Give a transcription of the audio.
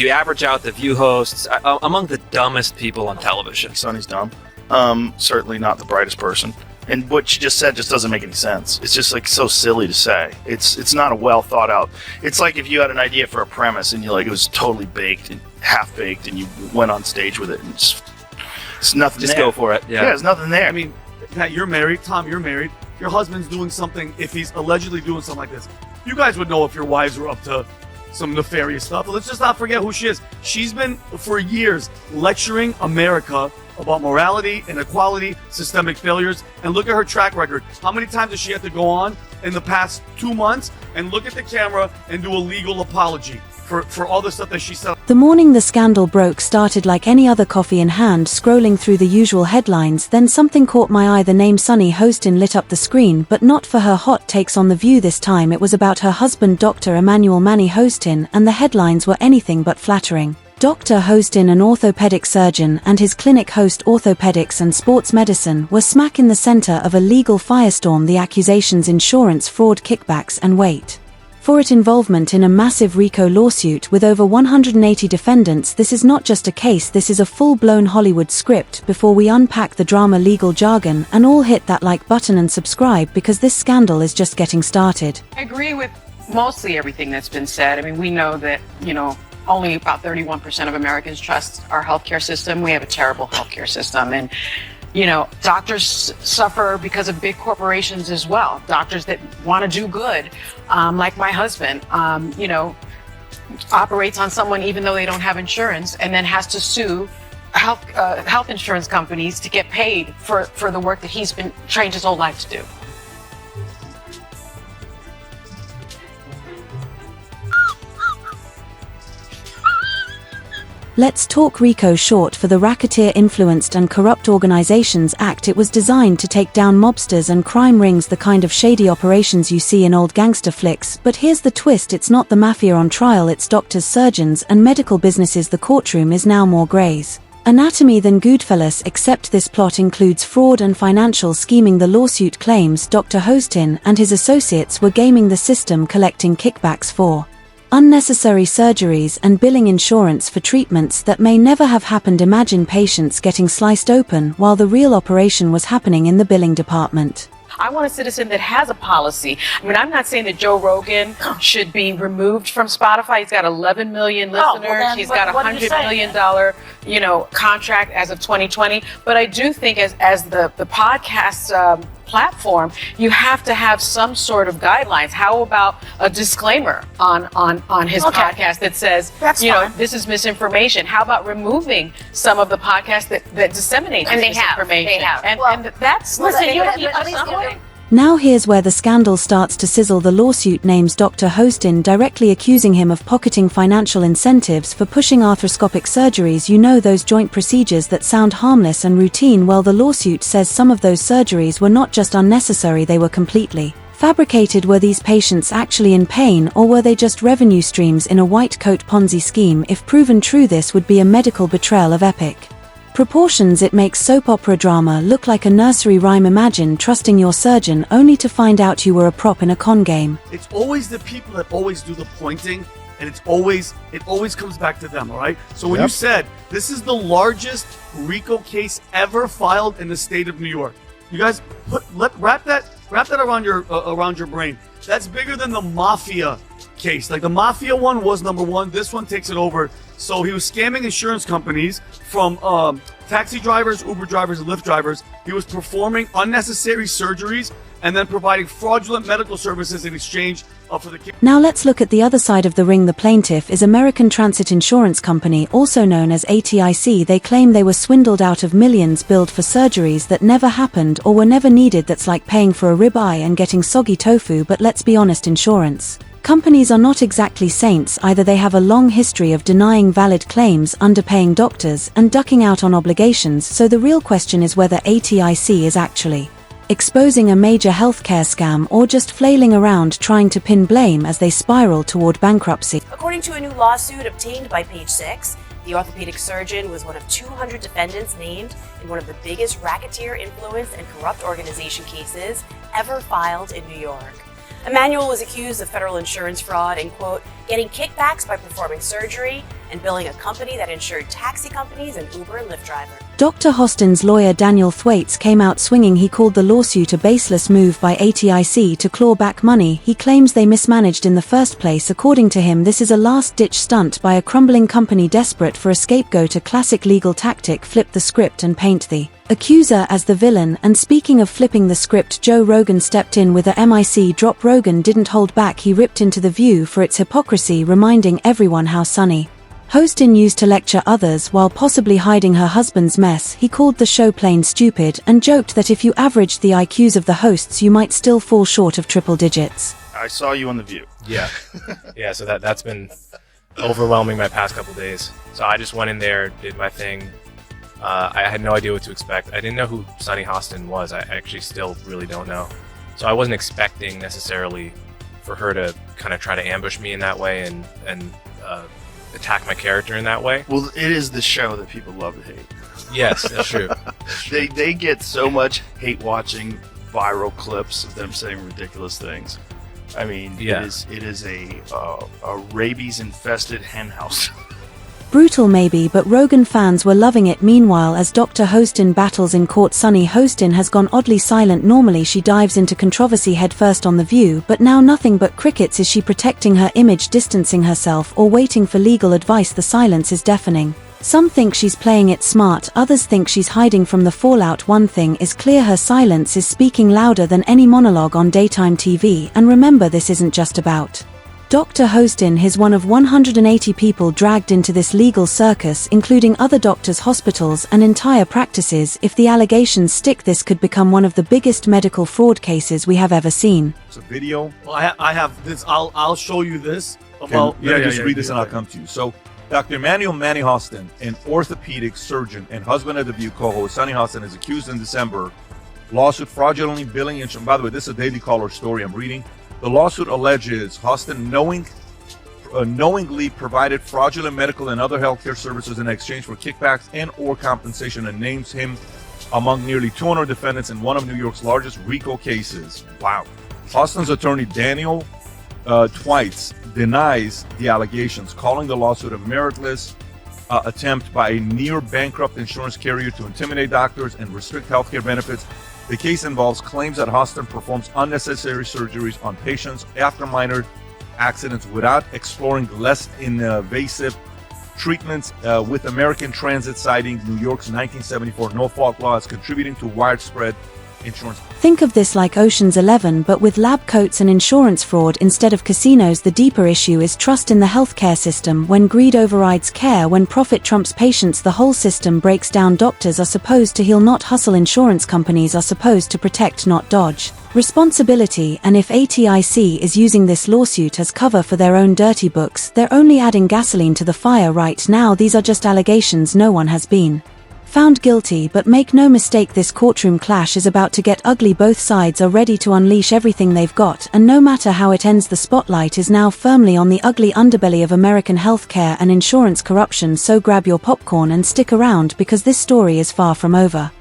you average out the View hosts, among the dumbest people on television. Sonny's dumb. Certainly not the brightest person. And what you just said just doesn't make any sense. It's just like so silly to say. It's not a well thought out. It's like if you had an idea for a premise and it was totally baked and half baked, and you went on stage with it, and it's nothing. Just there. go for it. Yeah, there's nothing there. I mean, Pat, you're married. Tom, you're married. Your husband's doing something. If he's allegedly doing something like this, you guys would know if your wives were up to some nefarious stuff. But let's just not forget who she is. She's been for years lecturing America about morality, inequality, systemic failures, and look at her track record. How many times does she have to go on in the past 2 months and look at the camera and do a legal apology for all the stuff that she said? The morning the scandal broke started like any other, coffee in hand, scrolling through the usual headlines. Then something caught my eye. The name Sunny Hostin lit up the screen, but not for her hot takes on The View this time. It was about her husband, Dr. Emmanuel Manny Hostin, and the headlines were anything but flattering. Dr. Hostin, an orthopedic surgeon, and his clinic Host Orthopedics and Sports Medicine were smack in the center of a legal firestorm. The accusations: insurance fraud, kickbacks, and wait for it, involvement in a massive RICO lawsuit with over 180 defendants. This is not just a case, this is a full-blown Hollywood script. Before we unpack the drama, legal jargon, and all, hit that like button and subscribe, because this scandal is just getting started. I agree with mostly everything that's been said. I mean, we know that, only about 31% of Americans trust our healthcare system. We have a terrible healthcare system. And, doctors suffer because of big corporations as well. Doctors that want to do good, like my husband, operates on someone even though they don't have insurance, and then has to sue health insurance companies to get paid for the work that he's been trained his whole life to do. Let's talk RICO, short for the Racketeer Influenced and Corrupt Organizations Act. It was designed to take down mobsters and crime rings, the kind of shady operations you see in old gangster flicks. But here's the twist: it's not the mafia on trial, it's doctors, surgeons, and medical businesses. The courtroom is now more Grey's Anatomy than Goodfellas, except this plot includes fraud and financial scheming. The lawsuit claims Dr. Hostin and his associates were gaming the system, collecting kickbacks for unnecessary surgeries and billing insurance for treatments that may never have happened. Imagine patients getting sliced open while the real operation was happening in the billing department. I want a citizen that has a policy. I mean, I'm not saying that Joe Rogan should be removed from Spotify. He's got 11 million listeners. He's got $100 million, contract as of 2020. But I do think as the podcast platform, you have to have some sort of guidelines. How about a disclaimer on his podcast that says, this is misinformation? How about removing some of the podcasts that disseminate misinformation? They have. And that's, Now here's where the scandal starts to sizzle. The lawsuit names Dr. Hostin, directly accusing him of pocketing financial incentives for pushing arthroscopic surgeries. Those joint procedures that sound harmless and routine. Well, the lawsuit says some of those surgeries were not just unnecessary, they were completely fabricated. Were these patients actually in pain, or were they just revenue streams in a white coat Ponzi scheme? If proven true, this would be a medical betrayal of epic proportions. It makes soap opera drama look like a nursery rhyme. Imagine trusting your surgeon only to find out you were a prop in a con game. It's always the people that always do the pointing, and it always comes back to them, all right? So when you said this is the largest RICO case ever filed in the state of New York, you guys wrap that around your brain. That's bigger than the mafia case. Like, the mafia one was number one. This one takes it over. So he was scamming insurance companies from taxi drivers, Uber drivers, and Lyft drivers. He was performing unnecessary surgeries and then providing fraudulent medical services in exchange for the kick. Now let's look at the other side of the ring. The plaintiff is American Transit Insurance Company, also known as ATIC. They claim they were swindled out of millions billed for surgeries that never happened or were never needed. That's like paying for a ribeye and getting soggy tofu. But let's be honest, insurance companies are not exactly saints either. They have a long history of denying valid claims, underpaying doctors, and ducking out on obligations. So the real question is whether ATIC is actually exposing a major healthcare scam or just flailing around trying to pin blame as they spiral toward bankruptcy. According to a new lawsuit obtained by Page 6, the orthopedic surgeon was one of 200 defendants named in one of the biggest racketeer influence and corrupt organization cases ever filed in New York. Emanuel was accused of federal insurance fraud and, quote, getting kickbacks by performing surgery and billing a company that insured taxi companies and Uber and Lyft drivers. Dr. Hostin's lawyer Daniel Thwaites came out swinging. He called the lawsuit a baseless move by ATIC to claw back money he claims they mismanaged in the first place. According to him, this is a last-ditch stunt by a crumbling company desperate for a scapegoat, a classic legal tactic: flip the script and paint the accuser as the villain. And speaking of flipping the script, Joe Rogan stepped in with a mic drop. Rogan didn't hold back. He ripped into The View for its hypocrisy, reminding everyone how Sunny Hostin used to lecture others while possibly hiding her husband's mess. He called the show plain stupid and joked that if you averaged the IQs of the hosts, you might still fall short of triple digits. I saw you on The View. Yeah. Yeah, so that's been overwhelming my past couple days. So I just went in there, did my thing. I had no idea what to expect. I didn't know who Sunny Hostin was. I actually still really don't know. So I wasn't expecting necessarily for her to kind of try to ambush me in that way and attack my character in that way. Well, it is the show that people love to hate. Yes, that's true. They get so much hate watching viral clips of them saying ridiculous things. I mean, Yeah. it is a rabies infested henhouse. Brutal maybe, but Rogan fans were loving it. Meanwhile, as Dr. Hostin battles in court, Sunny Hostin has gone oddly silent. Normally she dives into controversy headfirst on The View, but now nothing but crickets. Is she protecting her image, distancing herself, or waiting for legal advice? The silence is deafening. Some think she's playing it smart, others think she's hiding from the fallout. One thing is clear: her silence is speaking louder than any monologue on daytime TV. And remember, this isn't just about Dr. Hostin. He's one of 180 people dragged into this legal circus, including other doctors, hospitals, and entire practices. If the allegations stick, this could become one of the biggest medical fraud cases we have ever seen. It's a video. Well, I have this. I'll show you this. Let me just read this and I'll come to you. So, Dr. Emanuel Manny Hostin, an orthopedic surgeon and husband of The View co-host Sunny Hostin, is accused in December lawsuit fraudulently billing insurance. By the way, this is a Daily Caller story I'm reading. The lawsuit alleges Hostin knowingly provided fraudulent medical and other healthcare services in exchange for kickbacks and or compensation, and names him among nearly 200 defendants in one of New York's largest RICO cases. Wow. Hostin's attorney Daniel Thwaites denies the allegations, calling the lawsuit a meritless attempt by a near-bankrupt insurance carrier to intimidate doctors and restrict healthcare benefits. The case involves claims that Hostin performs unnecessary surgeries on patients after minor accidents without exploring less invasive treatments, with American Transit citing New York's 1974 no-fault law as contributing to widespread insurance. Think of this like Ocean's 11, but with lab coats and insurance fraud instead of casinos. The deeper issue is trust in the healthcare system. When greed overrides care, when profit trumps patients, the whole system breaks down. Doctors are supposed to heal, not hustle. Insurance companies are supposed to protect, not dodge responsibility. And if ATIC is using this lawsuit as cover for their own dirty books, they're only adding gasoline to the fire. Right now, these are just allegations. No one has been found guilty, but make no mistake, this courtroom clash is about to get ugly. Both sides are ready to unleash everything they've got, and no matter how it ends, the spotlight is now firmly on the ugly underbelly of American healthcare and insurance corruption. So grab your popcorn and stick around, because this story is far from over.